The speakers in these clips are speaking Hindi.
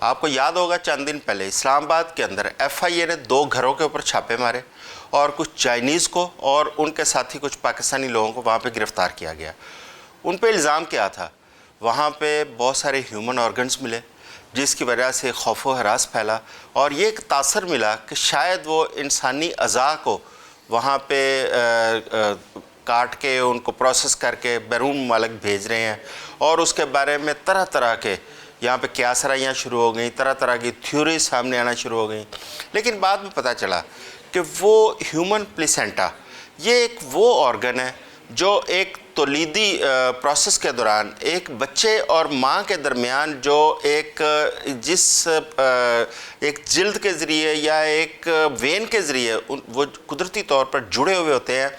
आपको याद होगा चंद दिन पहले इस्लामाबाद के अंदर FIA ने 2 घरों के ऊपर छापे मारे और कुछ चाइनीज़ को और उनके साथी कुछ पाकिस्तानी लोगों को वहाँ पे गिरफ़्तार किया गया। उन पे इल्ज़ाम क्या था, वहाँ पे बहुत सारे ह्यूमन ऑर्गन्स मिले जिसकी वजह से खौफ व हरास फैला और ये एक तासर मिला कि शायद वो इंसानी अज़ा को वहाँ पे काट के उनको प्रोसेस करके बैरून मुमालिक भेज रहे हैं और उसके बारे में तरह तरह के यहाँ पे क़यासराइयाँ शुरू हो गई, तरह तरह की थ्योरी सामने आना शुरू हो गई। लेकिन बाद में पता चला कि वो ह्यूमन प्लेसेंटा ये एक वो ऑर्गन है जो एक तौलीदी प्रोसेस के दौरान एक बच्चे और माँ के दरमियान जो एक एक जिल्द के ज़रिए या एक वेन के ज़रिए वो कुदरती तौर पर जुड़े हुए होते हैं,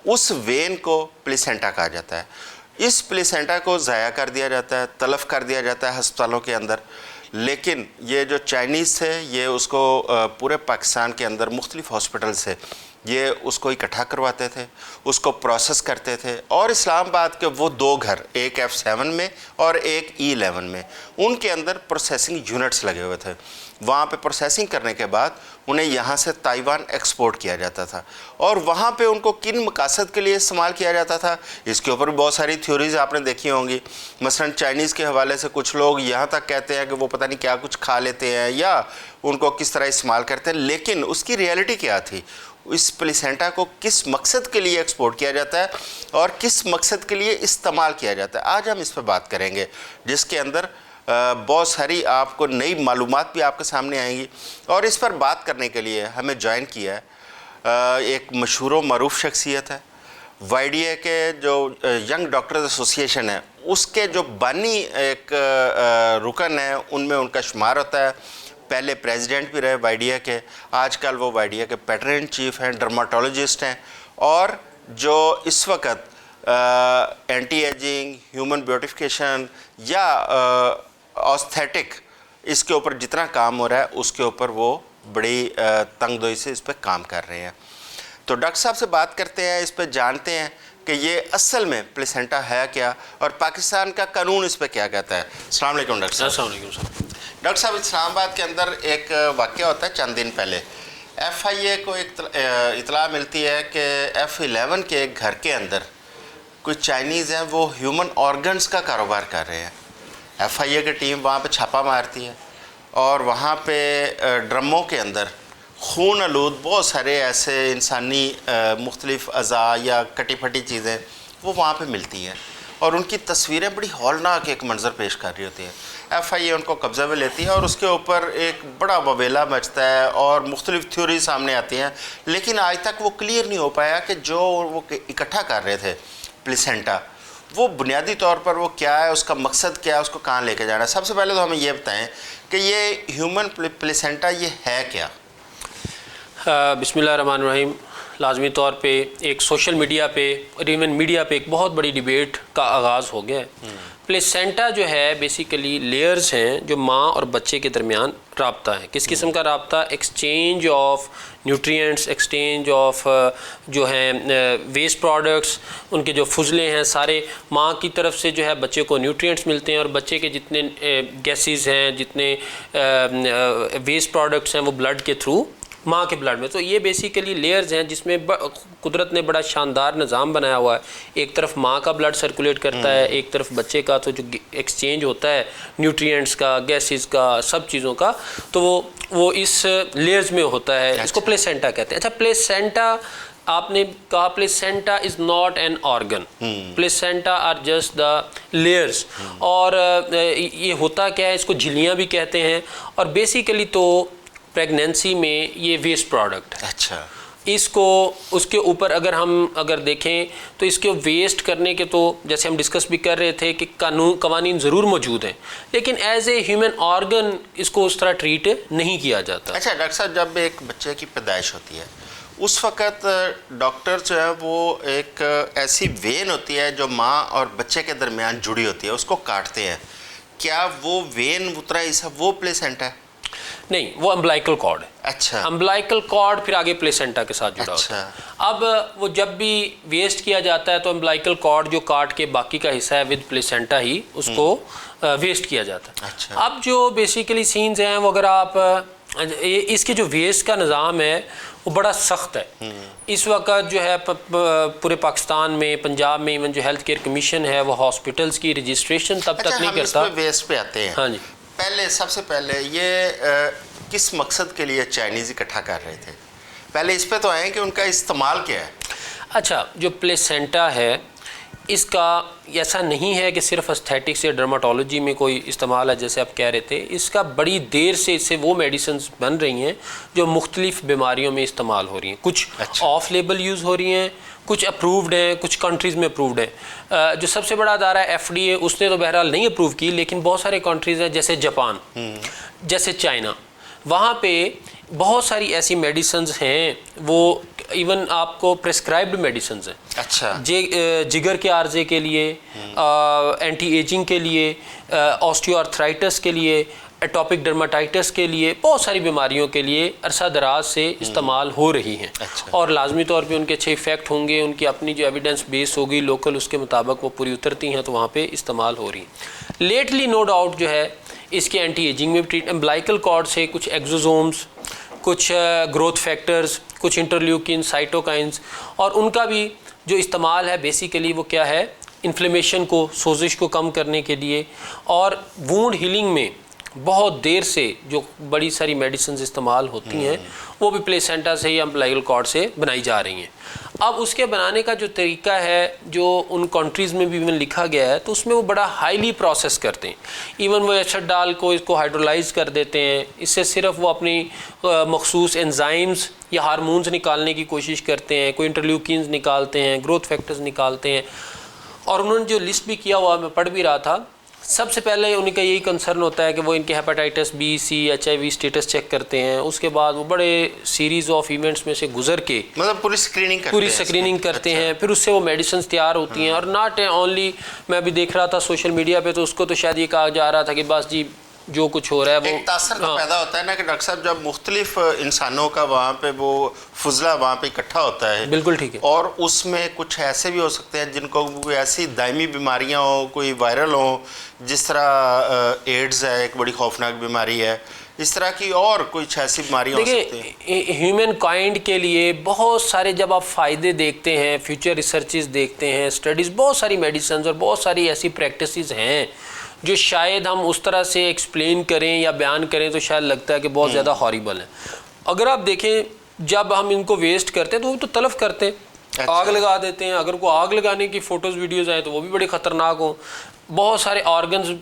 उस वेन को प्लेसेंटा कहा जाता है। इस प्लेसेंटा को ज़ाया कर दिया जाता है, तलफ़ कर दिया जाता है अस्पतालों के अंदर। लेकिन ये जो चाइनीज़ थे ये उसको पूरे पाकिस्तान के अंदर मुख्तलिफ़ हॉस्पिटल से ये उसको इकट्ठा करवाते थे, उसको प्रोसेस करते थे और इस्लामाबाद के वो 2 घर, एक F7 में और एक E11 में, उनके अंदर प्रोसेसिंग यूनिट्स लगे हुए थे। वहाँ पे प्रोसेसिंग करने के बाद उन्हें यहाँ से ताइवान एक्सपोर्ट किया जाता था और वहाँ पे उनको किन मकासद के लिए इस्तेमाल किया जाता था, इसके ऊपर बहुत सारी थ्योरीज़ आपने देखी होंगी। मसलन चाइनीज़ के हवाले से कुछ लोग यहाँ तक कहते हैं कि वो पता नहीं क्या कुछ खा लेते हैं या उनको किस तरह इस्तेमाल करते हैं, लेकिन उसकी रियलिटी क्या थी, इस प्लेसेंटा को किस मकसद के लिए एक्सपोर्ट किया जाता है और किस मकसद के लिए इस्तेमाल किया जाता है। आज हम इस पर बात करेंगे जिसके अंदर बहुत सारी आपको नई मालूमात भी आपके सामने आएंगी। और इस पर बात करने के लिए हमें ज्वाइन किया है एक मशहूर व मरूफ शख्सियत है, YDA के जो यंग डॉक्टर्स एसोसिएशन है उसके जो बानी एक रुकन है उनमें उनका शुमार होता है। पहले प्रेसिडेंट भी रहे YDA के, आजकल वो YDA के पैटर्न इन चीफ हैं, डर्माटोलॉजिस्ट हैं और जो इस वक्त एंटी एजिंग, ह्यूमन ब्यूटिफिकेशन या ऑस्थेटिक इसके ऊपर जितना काम हो रहा है उसके ऊपर वो बड़ी तंगदोई से इस पर काम कर रहे हैं। तो डॉक्टर साहब से बात करते हैं, इस पर जानते हैं कि ये असल में प्लेसेंटा है क्या और पाकिस्तान का कानून इस पर क्या कहता है। अस्सलाम वालेकुम डॉक्टर साहब। अस्सलाम वालेकुम सर। डॉक्टर साहब, इस्लामाबाद के अंदर एक वाक़या होता है चंद दिन पहले, FIA को एक इतला मिलती है कि F11 के एक घर के अंदर कुछ चाइनीज़ हैं वो ह्यूमन ऑर्गन्स का कारोबार कर रहे हैं। FIA की टीम वहाँ पे छापा मारती है और वहाँ पे ड्रमों के अंदर खून आलूद बहुत सारे ऐसे इंसानी मुख्तलिफ़ अज़ा या कटी फटी चीज़ें वो वहाँ पे मिलती हैं और उनकी तस्वीरें बड़ी हौलनाक एक मंज़र पेश कर रही होती है। FIA उनको कब्ज़ा में लेती है और उसके ऊपर एक बड़ा बवेला मचता है और मुख्तलिफ़ थ्योरी सामने आती हैं, लेकिन आज तक वो क्लियर नहीं हो पाया कि जो वो इकट्ठा कर रहे थे प्लेसेंटा वो बुनियादी तौर पर वो क्या है, उसका मकसद क्या है, उसको कहाँ लेके जाना है। सबसे पहले तो हमें ये बताएं कि ये ह्यूमन प्लेसेंटा ये है क्या। बिस्मिल्लाहिर्रहमानिर्रहीम। लाजमी तौर पे एक सोशल मीडिया पे और इवन मीडिया पे एक बहुत बड़ी डिबेट का आगाज़ हो गया है। प्लेसेंटा जो है बेसिकली लेयर्स हैं जो माँ और बच्चे के दरमियान राब्ता है। किस किस्म का राब्ता? Exchange of nutrients, exchange of जो हैं वेस्ट प्रोडक्ट्स, उनके जो फुजले हैं सारे माँ की तरफ से जो है बच्चे को न्यूट्रिएंट्स मिलते हैं और बच्चे के जितने गैसेस हैं, जितने वेस्ट प्रोडक्ट्स हैं वो ब्लड के थ्रू माँ के ब्लड में। तो ये बेसिकली लेयर्स हैं जिसमें कुदरत ने बड़ा शानदार निज़ाम बनाया हुआ है। एक तरफ माँ का ब्लड सर्कुलेट करता है, एक तरफ बच्चे का, तो जो एक्सचेंज होता है न्यूट्रिएंट्स का, गैसेस का, सब चीज़ों का, तो वो इस लेयर्स में होता है। इसको प्लेसेंटा कहते हैं। अच्छा, प्लेसेंटा आपने कहा, placenta is not an organ, placenta are just the layers. और ये होता क्या है, इसको झिल्लियाँ भी कहते हैं और बेसिकली तो प्रेगनेंसी में ये वेस्ट प्रोडक्ट है। अच्छा, इसको उसके ऊपर अगर देखें तो इसके वेस्ट करने के तो जैसे हम डिस्कस भी कर रहे थे कि कवानीन ज़रूर मौजूद हैं, लेकिन एज ए ह्यूमन ऑर्गन इसको उस तरह ट्रीट नहीं किया जाता। अच्छा डॉक्टर साहब, जब एक बच्चे की पैदाइश होती है उस वक़्त डॉक्टर जो है वो एक ऐसी वेन होती है जो माँ और बच्चे के दरमियान जुड़ी होती है, उसको काटते हैं, क्या वो वेन उतरा ही सब वो प्लेसेंटा है? नहीं, वो अम्बलाइकल कॉर्ड है। अच्छा, अम्बलाइकल कॉर्ड फिर आगे प्लेसेंटा के साथ जुड़ा होता है। अब वो जब भी वेस्ट किया जाता है तो अम्बलाइकल कॉर्ड जो काट के बाकी का हिस्सा है विद प्लेसेंटा ही उसको वेस्ट किया जाता है। अच्छा। अब जो बेसिकली सीन्स हैं वो अगर आप इसके जो वेस्ट का निज़ाम है वो बड़ा सख्त है। इस वक्त जो है पूरे पाकिस्तान में, पंजाब में इवन जो हेल्थ केयर कमीशन है वो हॉस्पिटल्स की रजिस्ट्रेशन तब तक नहीं करता। हम वेस्ट पे आते हैं। हाँ जी। पहले सबसे पहले ये किस मकसद के लिए चाइनीज़ इकट्ठा कर रहे थे? पहले इस पे तो आए कि उनका इस्तेमाल क्या है। अच्छा, जो प्लेसेंटा है इसका ऐसा नहीं है कि सिर्फ एस्थेटिक्स या डर्माटोलॉजी में कोई इस्तेमाल है जैसे आप कह रहे थे। इसका बड़ी देर से इससे वो मेडिसिन्स बन रही हैं जो मुख्तलिफ बीमारियों में इस्तेमाल हो रही हैं। कुछ ऑफ लेबल यूज़ हो रही हैं, कुछ अप्रूव्ड हैं, कुछ कंट्रीज़ में अप्रूव्ड है। जो सबसे बड़ा अदारा है FDA, उसने तो बहरहाल नहीं अप्रूव की, लेकिन बहुत सारे कंट्रीज़ हैं जैसे जापान, जैसे चाइना, वहाँ पे बहुत सारी ऐसी मेडिसिन्स हैं वो इवन आपको प्रेस्क्राइब्ड मेडिसिन्स हैं। अच्छा। जिगर के आर्जे के लिए, एंटी एजिंग के लिए, ऑस्टियोआर्थराइटिस के लिए, एटॉपिक डर्माटाइटिस के लिए, बहुत सारी बीमारियों के लिए अरसा दराज से इस्तेमाल हो रही हैं। अच्छा। और लाजमी तौर पे उनके अच्छे इफ़ेक्ट होंगे, उनकी अपनी जो एविडेंस बेस होगी लोकल, उसके मुताबिक वो पूरी उतरती हैं, तो वहाँ पे इस्तेमाल हो रही हैं। लेटली नो डाउट जो है इसके एंटी एजिंग में ट्रीट, एम्ब्लाइकल कॉर्ड से कुछ एक्सोसोम्स, कुछ ग्रोथ फैक्टर्स, कुछ इंटरल्यूकिन, साइटोकाइंस, और उनका भी जो इस्तेमाल है बेसिकली वो क्या है, इन्फ्लेमेशन को, सोजिश को कम करने के लिए। और वूंड हीलिंग में बहुत देर से जो बड़ी सारी मेडिसिन इस्तेमाल होती हैं वो भी प्लेसेंटा से या अम्बिलिकल कॉर्ड से बनाई जा रही हैं। अब उसके बनाने का जो तरीका है, जो उन कंट्रीज़ में भी इवन लिखा गया है, तो उसमें वो बड़ा हाईली प्रोसेस करते हैं। इवन वो एसिड डाल को इसको हाइड्रोलाइज कर देते हैं। इससे सिर्फ वो अपनी मखसूस एंजाइम्स या हार्मोन्स निकालने की कोशिश करते हैं, कोई इंटरल्यूकिन्स निकालते हैं, ग्रोथ फैक्टर्स निकालते हैं। और उन्होंने जो लिस्ट भी किया हुआ, मैं पढ़ भी रहा था, सबसे पहले उनका यही कंसर्न होता है कि वो इनके hepatitis B, C, HIV status check करते हैं। उसके बाद वो बड़े सीरीज़ ऑफ इवेंट्स में से गुजर के मतलब पूरी स्क्रीनिंग करते हैं। फिर उससे वो मेडिसिन तैयार होती हैं। और नॉट ओनली, मैं भी देख रहा था सोशल मीडिया पे, तो उसको तो शायद ये कहा जा रहा था कि बस जी जो कुछ हो रहा है वो एक तासर तो पैदा होता है ना कि डॉक्टर साहब जब मुख्तलिफ इंसानों का वहाँ पे वो फुजला वहाँ पे इकट्ठा होता है। बिल्कुल ठीक है। और उसमें कुछ ऐसे भी हो सकते हैं जिनको कोई ऐसी दायमी बीमारियाँ हो, कोई वायरल हो, जिस तरह एड्स है, एक बड़ी खौफनाक बीमारी है, इस तरह की और कुछ ऐसी बीमारियाँ हो सकती हैं। देखिए, ह्यूमन काइंड के लिए बहुत सारे जब आप फ़ायदे देखते हैं, फ्यूचर रिसर्चेस देखते हैं, स्टडीज़, बहुत सारी मेडिसिन और बहुत सारी ऐसी प्रैक्टिसेस हैं जो शायद हम उस तरह से एक्सप्लेन करें या बयान करें तो शायद लगता है कि बहुत ज़्यादा हॉरिबल है। अगर आप देखें, जब हम इनको वेस्ट करते हैं तो वो तो तलफ करते हैं। अच्छा। आग लगा देते हैं। अगर को आग लगाने की फ़ोटोज़ वीडियोज़ आए तो वो भी बड़े ख़तरनाक हों। बहुत सारे ऑर्गन्स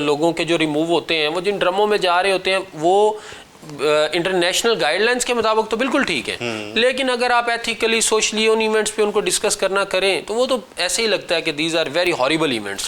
लोगों के जो रिमूव होते हैं, वो जिन ड्रमों में जा रहे होते हैं, वो इंटरनेशनल गाइडलाइंस के मुताबिक तो बिल्कुल ठीक है, लेकिन अगर आप एथिकली, सोशली उन इवेंट्स पे उनको डिस्कस करना करें तो वो तो ऐसे ही लगता है कि these are very horrible events.